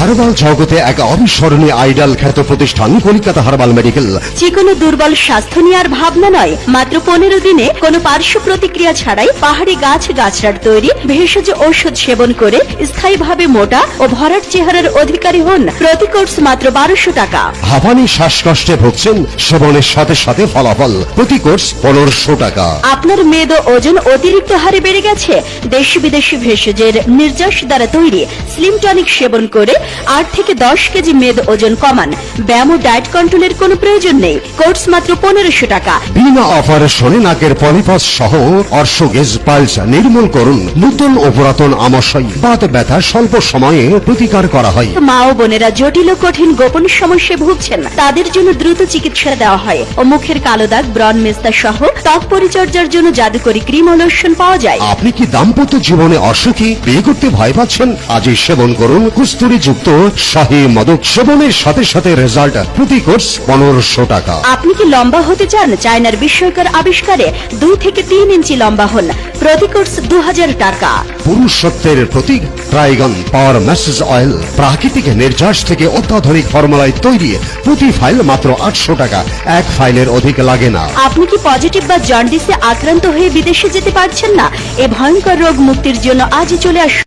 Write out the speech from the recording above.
Herbal জগতে এক অবিস্মরণীয় আইডল খ্যাত প্রতিষ্ঠান কলিকাতা হার্বাল মেডিকেল। যে কোনো দুর্বল স্বাস্থ্য নিয়ে আর ভাবনা নয়, মাত্র 15 দিনে কোনো পার্শ্ব প্রতিক্রিয়া ছাড়াই পাহাড়ি গাছগাছড়ার তৈরি ভেষজ ঔষধ সেবন করে স্থায়ীভাবে মোটা ও ভরাট চেহারার অধিকারী হন। প্রতি কোর্স মাত্র 1200 টাকা। হাঁপানি শ্বাসকষ্টে ভুগছেন, সেবনের সাথে সাথে ফলাফল। প্রতি কোর্স 1500 টাকা। আপনার মেদ ও ওজন অতিরিক্ত হারে বেড়ে গেছে? দেশি বিদেশি ভেষজের নির্যাস দ্বারা তৈরি স্লিম টনিক সেবন করে 8 থেকে 10 কেজি মেদ ওজন কমান। ব্যায়াম ও ডায়েট কন্ট্রোলের কোনো প্রয়োজন নেই। কোর্স মাত্র 1500 টাকা। বিনা অপারেশনে নাকের পলিপাস সহ অর্শগেজ পালস নির্মূল করুন। নতুন ও পুরাতন আমাশয়, বাত ব্যথা স্বল্প সময়ে প্রতিকার করা হয়। মা ও বোনেরা জটিল ও কঠিন গোপন সমস্যায় ভুগছেন, তাদের জন্য দ্রুত চিকিৎসা দেওয়া হয় ও মুখের কালো দাগ, ব্রণ, মেস্তা সহ ত্বক পরিচর্যার জন্য জাদুকরি ক্রিম ও লোশন পাওয়া যায়। আপনি কি দাম্পত্য জীবনে অসুখী, বিয়ে করতে ভয় পাচ্ছেন? আজই সেবন করুন কস্তুরী যুক্ত শাহী মাদক। সেবনের সাথে সাথে রেজাল্ট। প্রতি কোর্স 1500 টাকা। আপনি কি লম্বা হতে চান? চায়নার বিস্ময়কর আবিষ্কারে 2 থেকে 3 ইঞ্চি লম্বা হন। প্রতি কোর্স 2000 টাকা। পুরুষত্বের প্রতীক ট্রাইগন পাওয়ার ম্যাসেজ অয়েল, প্রাকৃতিক নির্যাস থেকে অত্যাধুনিক ফর্মুলায় তৈরি। প্রতি ফাইল মাত্র 800 টাকা। এক ফাইলের অধিক লাগে না। আপনি কি পজিটিভ বা জন্ডিসে আক্রান্ত হয়ে বিদেশে যেতে পারছেন না? এ ভয়ঙ্কর রোগ মুক্তির জন্য আজই চলে আসুন।